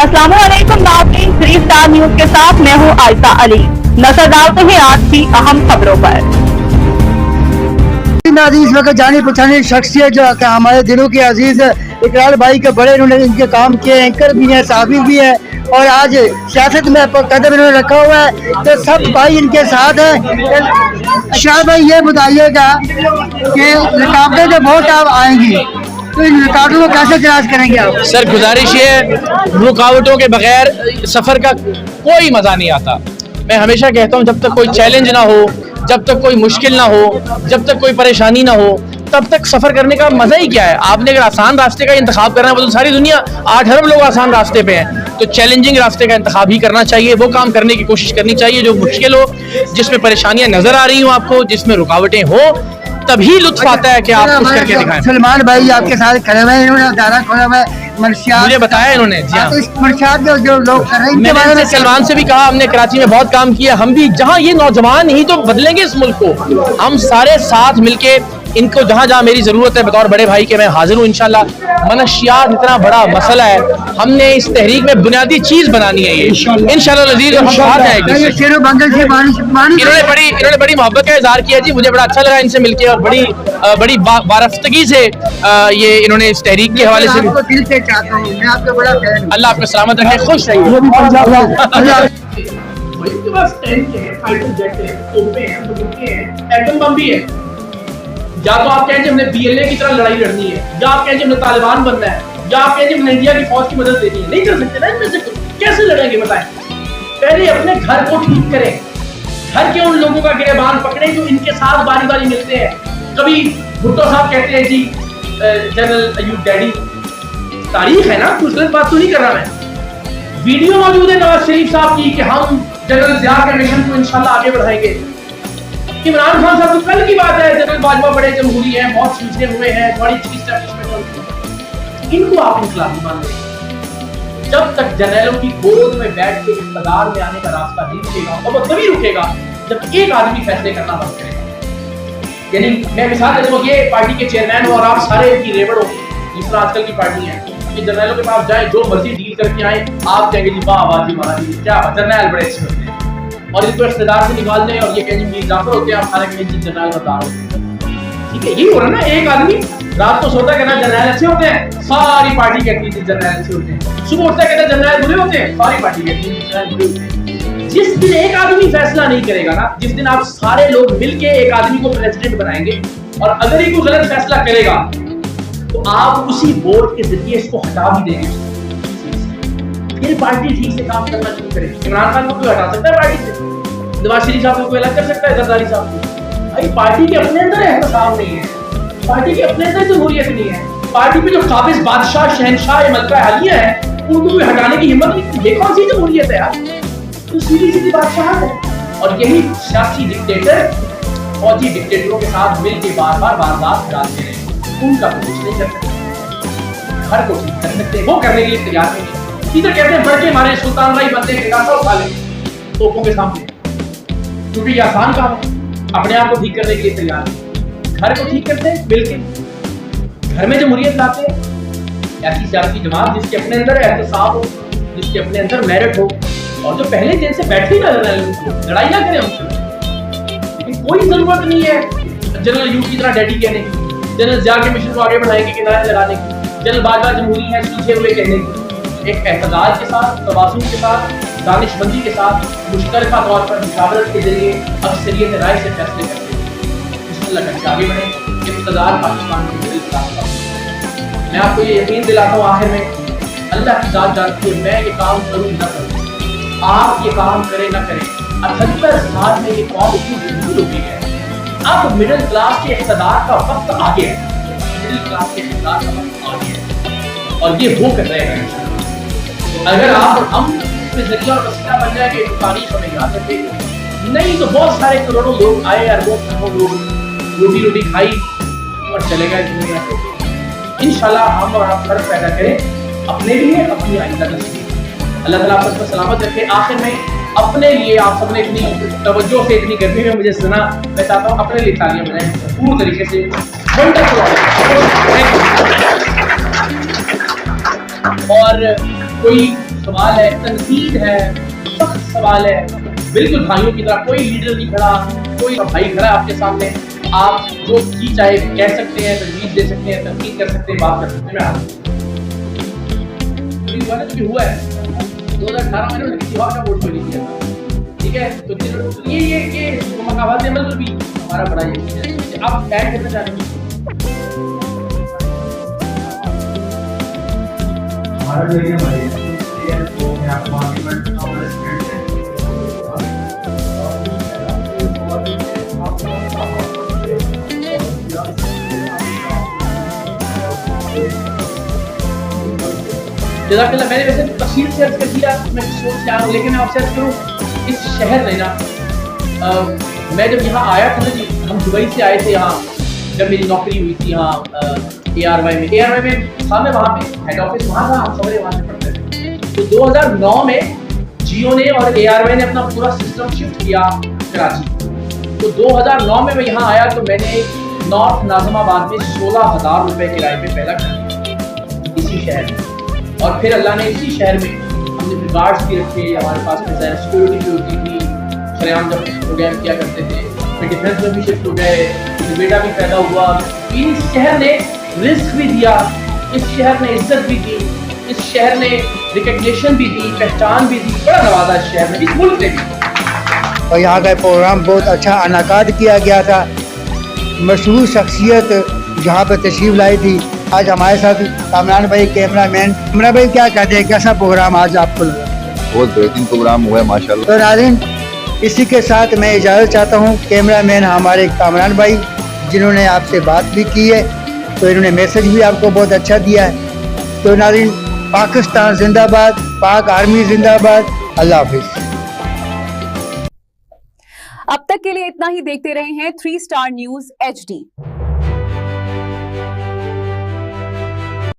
अस्सलाम वालेकुम नाज़रीन, 3 स्टार न्यूज के साथ मैं हूं आयशा अली। नजर डालते हैं आज की अहम खबरों पर। इस वक्त जानी पहचानी शख्सियत जो हमारे दिलों के अजीज इकरार भाई के बड़े, इन्होंने इनके काम किए, एंकर भी हैं, साहबी भी हैं और आज सियासत में कदम इन्होंने रखा हुआ है, तो सब भाई इनके साथ हैं। शाह भाई ये बताइएगा कि रुकावटें जब वोट आप आएंगी तो इन रुकावटों को कैसे तलाश करेंगे आप? सर गुजारिश ये, रुकावटों के बगैर सफ़र का कोई मज़ा नहीं आता। मैं हमेशा कहता हूँ जब तक कोई चैलेंज ना हो, जब तक कोई मुश्किल ना हो, जब तक कोई परेशानी ना हो, तब तक सफ़र करने का मज़ा ही क्या है। आपने अगर आसान रास्ते का इंतखाब करना है, तो सारी दुनिया 8 अरब लोग आसान रास्ते पे हैं, तो चैलेंजिंग रास्ते का इंतखाब ही करना चाहिए। वो काम करने की कोशिश करनी चाहिए जो मुश्किल हो, जिसमें परेशानियां नज़र आ रही हो आपको, जिसमें रुकावटें हो, तभी लुत्फ आता है कि आप कुछ करके दिखाएं। सलमान भाई आपके साथ खड़े हुए हैं, इन्होंने दायरा खोला हुआ है मनशियात, मुझे बताया इन्होंने। जी हाँ, तो इस मनशियात जो लोग कर रहे हैं, मैंने सलमान से भी कहा, हमने कराची में बहुत काम किया, हम भी जहाँ ये नौजवान ही तो बदलेंगे इस मुल्क को, हम सारे साथ मिलके इनको जहाँ जहाँ मेरी जरूरत है बतौर बड़े भाई के मैं हाजिर हूँ इंशाल्लाह। मनशियात इतना बड़ा मसला है, हमने इस तहरीक में बुनियादी चीज बनानी है ये इंशाल्लाह अजीज। हम साथ हैं। इन्होंने बड़ी मोहब्बत का इजहार किया जी, मुझे बड़ा अच्छा लगा इनसे मिलके और बड़ी बारफ्तगी से ये इन्होंने इस तहरीक के हवाले से दिल से चाहता हूं, मैं आपका बड़ा फैन हूं। अल्लाह आपको सलामत रखे, खुश रहिए। उनके पास टैंक है, फाइटर जेट है, तोपें हैं, बंदूकें हैं, एटम बम भी है। या तो आप कहेंगे हमने बीएलए की तरह लड़ाई लड़नी है, या आप कहेंगे हमने तालिबान बनना है, या आप कहेंगे हमने इंडिया की फौज की मदद लेनी है। नहीं कर सकते ना इनमें से कुछ। कैसे लड़ेंगे बताएं? पहले अपने घर को ठीक करें, घर के उन लोगों का गिरेबान पकड़े जो इनके साथ बारी बारी मिलते हैं। कभी भुट्टो साहब कहते हैं जी जनरल अयूब डैडी, तारीख है ना, कुछ गलत बात तो नहीं कर रहा मैं। वीडियो मौजूद है नवाज शरीफ साहब की कि हम जनरल जिया के मिशन को इंशाल्लाह आगे बढ़ाएंगे। इमरान खान साहब तो कल की बात है, जनरल बाजवा बड़े जमहूरी हैं, बहुत सींचे हुए हैं, बड़ी चीज एस्टैब्लिशमेंट, इनको आप इनकलाबी मान लें। जब तक जनरलों की गोद में बैठ के इक़्तिदार में आने का रास्ता नहीं रुकेगा, और वो तभी रुकेगा जब एक आदमी फैसले करना बंद करेगा। यानी मैं मिसाल देता हूं, ये पार्टी के चेयरमैन हो और आप सारे की रेवड़ हो, जिस तरह आजकल की पार्टी है कि जनरलों के पास जाए, जो मर्जी डील करके आए, आप कहेंगे जी वाह वाह जी महाराज जी क्या जनरल बड़े अच्छे होते हैं, और इनको इख्तिदार से निकाल दें और ये कहेंगे मीर जाफर होते हैं, आप सारे कहेंगे जनरल बता रहे हैं। ठीक है, यही हो रहा ना। एक आदमी रात को सोता कहना जनरल अच्छे होते हैं, सारी पार्टी कहती है जनरल अच्छे होते हैं। सुबह उठता कहता जनरल बुरे होते हैं, सारी पार्टी कहती है जनरल बुरे होते हैं। जिस दिन एक आदमी फैसला नहीं करेगा ना, जिस दिन आप सारे लोग मिलके एक आदमी को प्रेसिडेंट बनाएंगे, और अगर ये कोई गलत फैसला करेगा तो आप उसी वोट के जरिए इसको हटा भी देंगे, फिर पार्टी ठीक से काम करना शुरू करेगी। इमरान खान को कोई हटा सकता है पार्टी से? नवाज शरीफ साहब को कोई अलग कर सकता है? जरदारी साहब को? भाई पार्टी के अपने अंदर एहतसाब नहीं है, पार्टी के अपने अंदर जमहूरियत नहीं है। पार्टी में जो काबिज बादशाह शहनशाह मलका हालिया है, उनको कोई हटाने की हिम्मत नहीं। ये कौन सी जमहूरियत है यार? तो सीधी सीधी बादशाह है। और यही सियासी डिक्टेटर फौजी डिक्टेटरों के साथ मिलकर बार बार वारदात डालते हैं, उनका कुछ नहीं कर सकते। घर को ठीक कर सकते, वो करने के लिए तैयार नहीं है। इधर कहते हैं बढ़ के हमारे सुल्तान राय बनते हैं, गाथा उठा लें तोपों के सामने, क्योंकि ये आसान काम है, अपने आप को ठीक करने के लिए तैयार है। घर को ठीक करते हैं मिलके, घर में जमहूरियत लाते हैं। ऐसी सियासी जमात जिसके अपने अंदर एहतसाब हो, जिसके अपने अंदर मेरिट हो, और जो पहले दिन से बैठे ना लड़ाई ना करें उनसे। लेकिन कोई जरूरत नहीं है जनरल यूथ की तरह डैडी कहने की, जनरल जिया के मिशन को आगे बढ़ाएंगे किनारे लगाने की, जनरल बाजवा जमहूरी है सूझे हुए कहने की। एक एतदाल के साथ, तवाज़ुन के साथ, दानिशमंदी के साथ, मुश्तरका तौर पर मुशावरत के जरिए अक्सरियत राय से फैसले करते हैं। बिस्मिल्लाह करके आगे बढ़े, इक़्तिदार पाकिस्तान के दिल का। मैं आपको ये यकीन दिलाता हूँ, आखिर में अल्लाह की ज़ात जानती है, मैं ये काम करूँ न करूँ, आप ये काम करें न करें, 78 साल में ये कौम इतनी जरूरी हो गई है। अब मिडिल क्लास के इक़्तिदार का वक्त आ गया है, मिडिल क्लास के इक़्तिदार का वक्त आ गया है, और ये वो कर रहे हैं। अगर आप और हम इसमें जरिया और वसीला बन जाएंगे, तारीख हमें याद रखेगी। नहीं तो बहुत सारे करोड़ों लोग आए, अरबों खरबों लोग रोटी रोटी खाई और चले गए दुनिया से। इंशाल्लाह हम और आप फर्क पैदा करें अपने लिए, अपनी आइंदा नस्ल के। अल्लाह ताला आप सबको सलामत रखे। आखिर में अपने लिए आप सबने इतनी तवज्जो से, इतनी गर्मी में मुझे सुना, मैं चाहता हूँ अपने लिए तालियां बजाएं पूरी तरीके से। और कोई सवाल है, तनकीद है, सख्त सवाल है। बिल्कुल भाइयों की तरह कोई लीडर नहीं खड़ा, कोई भाई खड़ा है आपके सामने। आप जो जी चाहे कह सकते हैं, तजवीज़ दे सकते हैं, तनकीद कर सकते हैं, बात कर सकते हैं। मैं हुआ ना जो भी हुआ है 2018 में उन्होंने किसी और का वोट चोरी किया था, ठीक है। तो ये मकाबात अमल में भी हमारा बड़ा ये है। आप ऐड करना चाहते हैं? हमारा जो ये मरीज है तो मैं आपको आर्गुमेंट जज़ाकल्लाह। मैंने वैसे तफसील से अर्ज़ कर दिया, मैं सोच के आया हूँ, लेकिन मैं आपसे अर्ज़ करूँ इस शहर में ना मैं जब यहाँ आया था ना जी, हम दुबई से आए थे यहाँ, जब मेरी नौकरी हुई थी यहाँ ARY में था। मैं वहाँ पे हेड ऑफिस वहाँ था, हम सबरे वहाँ से पढ़ते थे। तो 2009 में जियो ने और ARY ने अपना पूरा सिस्टम शिफ्ट किया कराची। तो 2009 में मैं यहाँ आया तो मैंने नॉर्थ नाज़िमाबाद में 16,000 रुपये किराए पे पहला घर लिया इसी शहर में। और फिर अल्लाह ने इसी शहर में हमने फिर गार्ड्स भी रखे, हमारे पास सिक्योरिटी भी होती थी, शरेआम जब प्रोग्राम किया करते थे। फिर डिफेंस में भी शिफ्ट हो गए, बेटा भी पैदा हुआ। इस शहर ने रिस्क भी दिया, इस शहर ने इज्जत भी दी, इस शहर ने रिकग्निशन भी दी, पहचान भी दी, बड़ा नवाजा इस शहर में, इस मुल्क ने भी। और यहाँ का प्रोग्राम बहुत अच्छा अनाकाद किया गया था। मशहूर शख्सियत जहाँ पर तशरीफ लाई थी। आज हमारे साथ कामरान भाई कैमरामैन। कामरान भाई क्या कहते हैं, कैसा प्रोग्राम आज आपको लगा? बहुत बेहतरीन प्रोग्राम हुआ है माशाल्लाह। तो नाज़रीन, इसी के साथ मैं इजाज़त चाहता हूँ। कैमरामैन हमारे कामरान भाई जिन्होंने आपसे बात भी की है, तो इन्होंने मैसेज भी आपको बहुत अच्छा दिया है। तो नाज़रीन, पाकिस्तान जिंदाबाद, पाक आर्मी जिंदाबाद। अल्लाह हाफिज़। अब तक के लिए इतना ही। देखते रहे हैं 3 स्टार न्यूज़ HD।